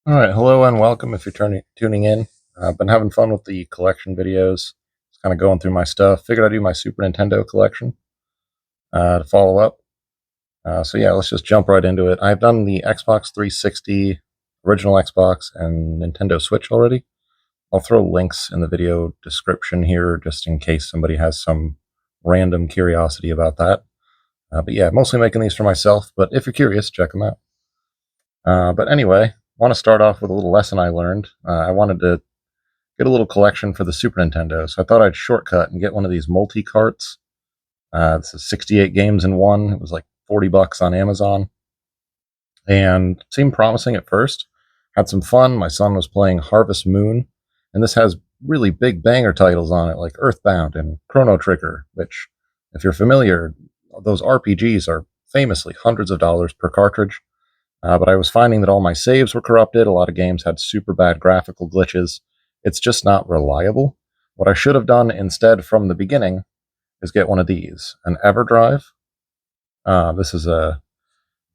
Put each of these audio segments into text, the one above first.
All right, hello and welcome if you're tuning in. I've been having fun with the collection videos, just kind of going through my stuff. Figured I'd do my Super Nintendo collection to follow up. So yeah, let's just jump right into it. I've done the Xbox 360, original Xbox, and Nintendo Switch already. I'll throw links in the video description here just in case somebody has some random curiosity about that. But yeah, mostly making these for myself, but if you're curious, check them out. But anyway, want to start off with a little lesson I learned. I wanted to get a little collection for the Super Nintendo, so I thought I'd shortcut and get one of these multi carts. This is 68 games in one. It was like $40 on Amazon, and it seemed promising at first. Had some fun. My son was playing Harvest Moon, and this has really big banger titles on it like Earthbound and Chrono Trigger, which, if you're familiar, those RPGs are famously hundreds of dollars per cartridge. But I was finding that all my saves were corrupted. A lot of games had super bad graphical glitches. It's just not reliable. What I should have done instead from the beginning is get one of these, an EverDrive. This is a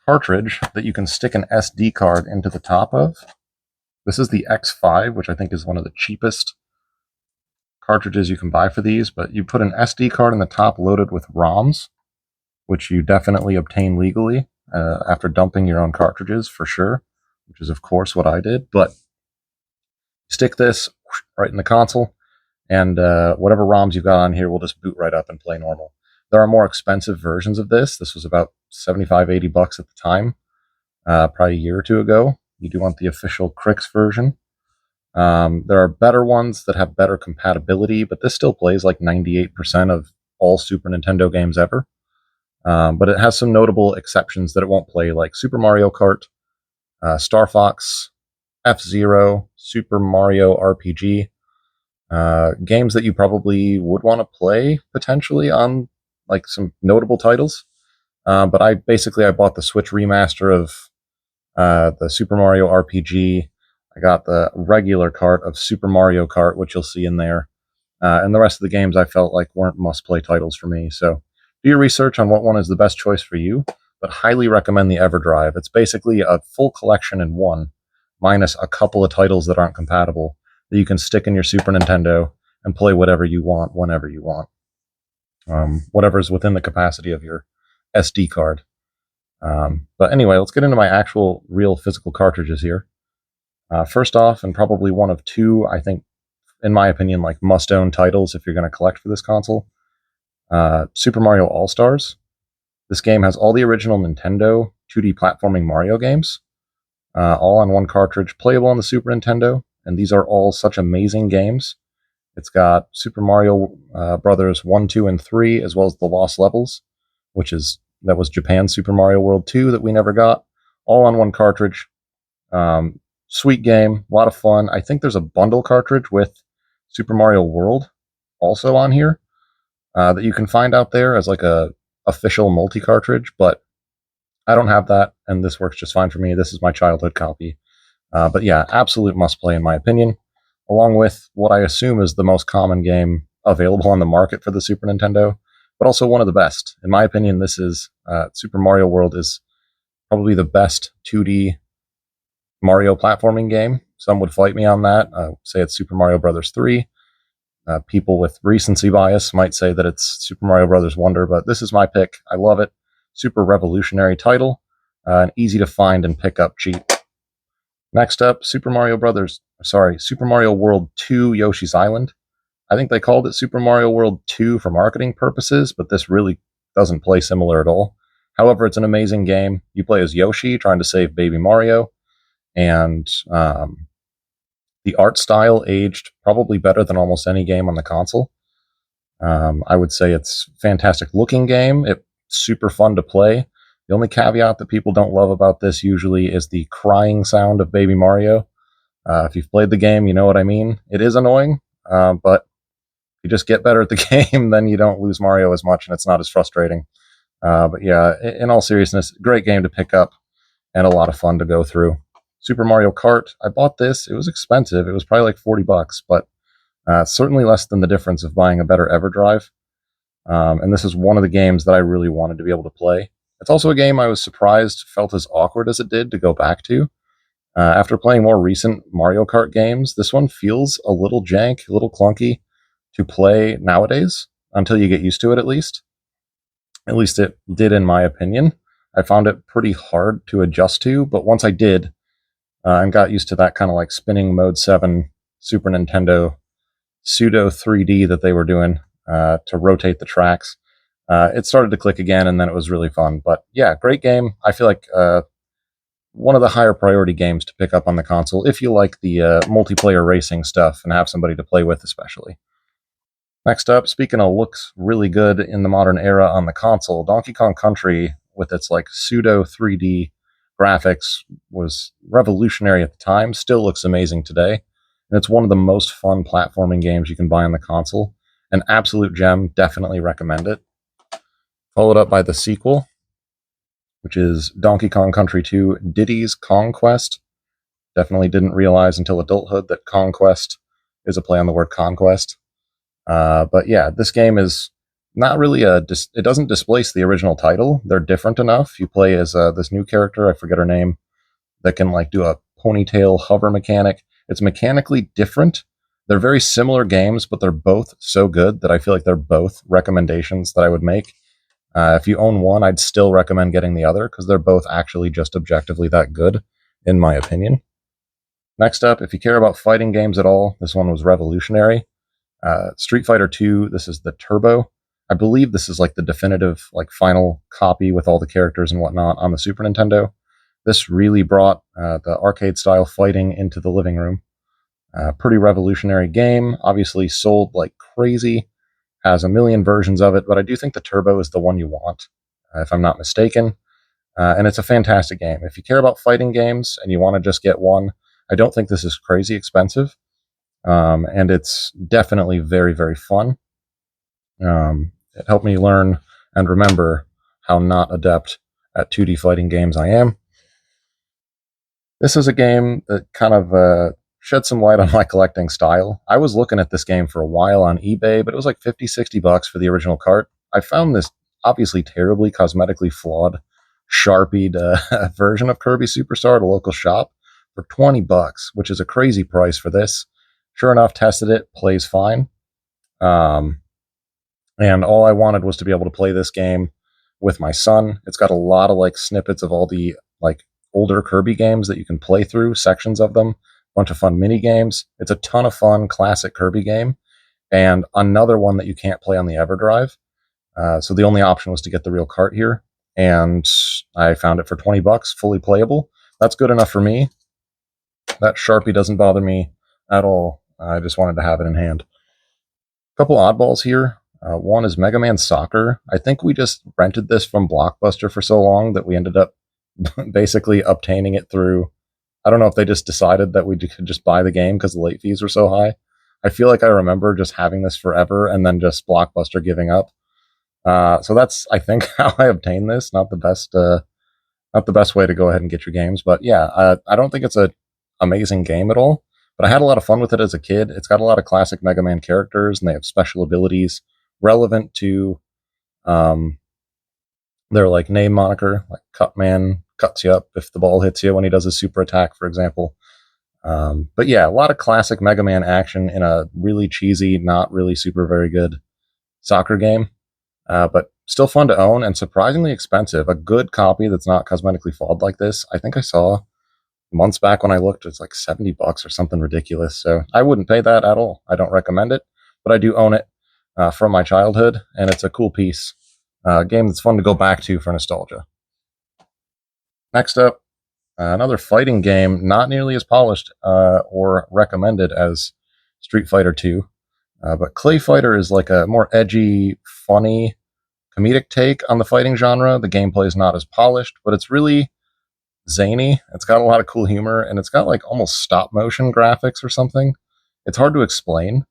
cartridge that you can stick an SD card into the top of. This is the X5, which I think is one of the cheapest cartridges you can buy for these, but you put an SD card in the top loaded with ROMs, which you definitely obtain legally after dumping your own cartridges for sure, which is of course what I did. But stick this right in the console, and whatever ROMs you've got on here will just boot right up and play normal. There are more expensive versions of this. This was about 75, $80 at the time, probably a year or two ago. You do want the official Crix version. There are better ones that have better compatibility, but this still plays like 98% of all Super Nintendo games ever. But it has some notable exceptions that it won't play, like Super Mario Kart, Star Fox, F-Zero, Super Mario RPG, games that you probably would want to play potentially on like some notable titles. But I bought the Switch remaster of the Super Mario RPG. I got the regular cart of Super Mario Kart, which you'll see in there. And the rest of the games I felt like weren't must-play titles for me. So do your research on what one is the best choice for you, but highly recommend the EverDrive. It's basically a full collection in one, minus a couple of titles that aren't compatible, that you can stick in your Super Nintendo and play whatever you want, whenever you want. Whatever's within the capacity of your SD card. But anyway, let's get into my actual real physical cartridges here. First off, and probably one of two, I think, in my opinion, like must-own titles if you're going to collect for this console, Super Mario All-Stars. This game has all the original Nintendo 2D platforming Mario games, all on one cartridge, playable on the Super Nintendo, and these are all such amazing games. It's got Super Mario Brothers 1, 2, and 3, as well as the Lost Levels, that was Japan's Super Mario World 2 that we never got, all on one cartridge. Sweet game, a lot of fun. I think there's a bundle cartridge with Super Mario World also on here that you can find out there as like a official multi-cartridge, but I don't have that, and this works just fine for me. This is my childhood copy. But yeah, absolute must-play in my opinion, along with what I assume is the most common game available on the market for the Super Nintendo, but also one of the best. In my opinion, this is Super Mario World is probably the best 2D Mario platforming game. Some would fight me on that, say it's Super Mario Brothers 3. People with recency bias might say that it's Super Mario Brothers Wonder, but this is my pick. I love it. Super revolutionary title, and easy to find and pick up cheap. Next up, Super Mario World 2 Yoshi's Island. I think they called it Super Mario World 2 for marketing purposes, but this really doesn't play similar at all. However, it's an amazing game. You play as Yoshi trying to save Baby Mario, and the art style aged probably better than almost any game on the console. I would say it's a fantastic looking game. It's super fun to play. The only caveat that people don't love about this usually is the crying sound of Baby Mario. If you've played the game, you know what I mean. It is annoying, but if you just get better at the game, then you don't lose Mario as much, and it's not as frustrating. But yeah, in all seriousness, great game to pick up and a lot of fun to go through. Super Mario Kart, I bought this. It was expensive. It was probably like $40, but certainly less than the difference of buying a better EverDrive. And this is one of the games that I really wanted to be able to play. It's also a game I was surprised felt as awkward as it did to go back to. After playing more recent Mario Kart games, this one feels a little jank, a little clunky to play nowadays, until you get used to it at least. At least it did, in my opinion. I found it pretty hard to adjust to, but once I did, and got used to that kind of like spinning Mode 7 Super Nintendo pseudo 3D that they were doing to rotate the tracks, it started to click again, and then it was really fun. But yeah, great game. I feel like one of the higher priority games to pick up on the console if you like the multiplayer racing stuff and have somebody to play with, especially. Next up, speaking of looks really good in the modern era on the console, Donkey Kong Country, with its like pseudo 3D graphics, was revolutionary at the time, still looks amazing today. And it's one of the most fun platforming games you can buy on the console. An absolute gem, definitely recommend it. Followed up by the sequel, which is Donkey Kong Country 2 Diddy's Kong Quest. Definitely didn't realize until adulthood that Conquest is a play on the word conquest. But yeah, this game is not really it doesn't displace the original title. They're different enough. You play as this new character, I forget her name, that can like do a ponytail hover mechanic. It's mechanically different. They're very similar games, but they're both so good that I feel like they're both recommendations that I would make. If you own one, I'd still recommend getting the other because they're both actually just objectively that good, in my opinion. Next up, if you care about fighting games at all, this one was revolutionary. Street Fighter 2, this is the Turbo. I believe this is like the definitive, like final copy with all the characters and whatnot on the Super Nintendo. This really brought the arcade style fighting into the living room. Pretty revolutionary game. Obviously sold like crazy. Has a million versions of it, but I do think the Turbo is the one you want, if I'm not mistaken. And it's a fantastic game. If you care about fighting games and you want to just get one, I don't think this is crazy expensive. And it's definitely very, very fun. It helped me learn and remember how not adept at 2D fighting games I am. This is a game that kind of shed some light on my collecting style. I was looking at this game for a while on eBay, but it was like 50, $60 for the original cart. I found this obviously terribly cosmetically flawed, sharpied version of Kirby Superstar at a local shop for $20, which is a crazy price for this. Sure enough, tested it, plays fine. And all I wanted was to be able to play this game with my son. It's got a lot of like snippets of all the like older Kirby games that you can play through, sections of them, bunch of fun mini games. It's a ton of fun, classic Kirby game, and another one that you can't play on the EverDrive. So the only option was to get the real cart here, and I found it for $20, fully playable. That's good enough for me. That Sharpie doesn't bother me at all. I just wanted to have it in hand. A couple oddballs here. One is Mega Man Soccer. I think we just rented this from Blockbuster for so long that we ended up basically obtaining it through. I don't know if they just decided that we could just buy the game because the late fees were so high. I feel like I remember just having this forever and then just Blockbuster giving up. So that's, I think, how I obtained this. Not the best way to go ahead and get your games, but yeah, I don't think it's a amazing game at all. But I had a lot of fun with it as a kid. It's got a lot of classic Mega Man characters, and they have special abilities relevant to their like name moniker. Like Cutman cuts you up if the ball hits you when he does his super attack, for example. But yeah, a lot of classic Mega Man action in a really cheesy, not really super very good soccer game. But still fun to own and surprisingly expensive. A good copy that's not cosmetically flawed like this, I think I saw months back when I looked, it's like $70 or something ridiculous. So I wouldn't pay that at all. I don't recommend it, but I do own it from my childhood, and it's a cool piece. Game that's fun to go back to for nostalgia. Next up, another fighting game, not nearly as polished or recommended as Street Fighter 2, but Clay Fighter is like a more edgy, funny, comedic take on the fighting genre. The gameplay is not as polished, but it's really zany. It's got a lot of cool humor, and it's got like almost stop motion graphics or something. It's hard to explain,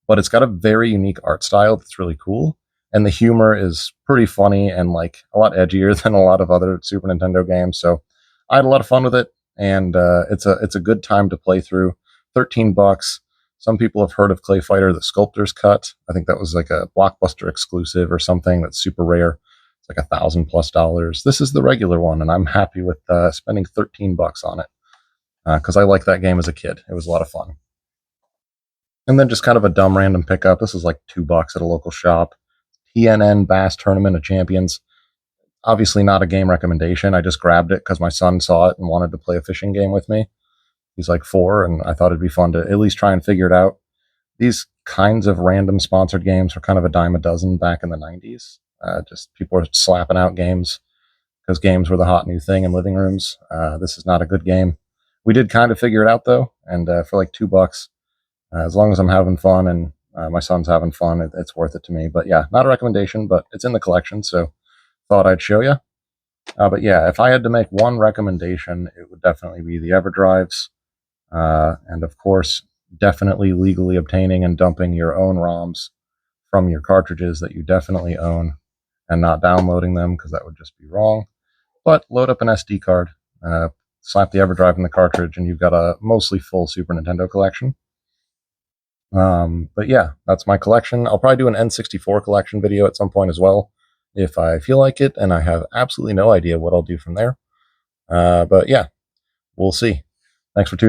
but it's got a very unique art style that's really cool. And the humor is pretty funny and like a lot edgier than a lot of other Super Nintendo games. So I had a lot of fun with it, and it's a good time to play through. $13. Some people have heard of Clay Fighter, the Sculptor's Cut. I think that was like a Blockbuster exclusive or something that's super rare. It's like $1,000+ dollars. This is the regular one, and I'm happy with spending $13 on it. because I liked that game as a kid. It was a lot of fun. And then just kind of a dumb random pickup. This is like $2 at a local shop. TNN Bass Tournament of Champions. Obviously not a game recommendation. I just grabbed it because my son saw it and wanted to play a fishing game with me. He's like 4, and I thought it'd be fun to at least try and figure it out. These kinds of random sponsored games were kind of a dime a dozen back in the 90s. Just people were slapping out games because games were the hot new thing in living rooms. This is not a good game. We did kind of figure it out though, and for like $2, as long as I'm having fun and my son's having fun, it's worth it to me. But yeah, not a recommendation, but it's in the collection, so thought I'd show you. But yeah, if I had to make one recommendation, it would definitely be the EverDrives. And of course, definitely legally obtaining and dumping your own ROMs from your cartridges that you definitely own and not downloading them because that would just be wrong. But load up an SD card, slap the EverDrive in the cartridge, and you've got a mostly full Super Nintendo collection. But yeah, that's my collection. I'll probably do an N64 collection video at some point as well if I feel like it, and I have absolutely no idea what I'll do from there. But yeah, we'll see. Thanks for tuning in.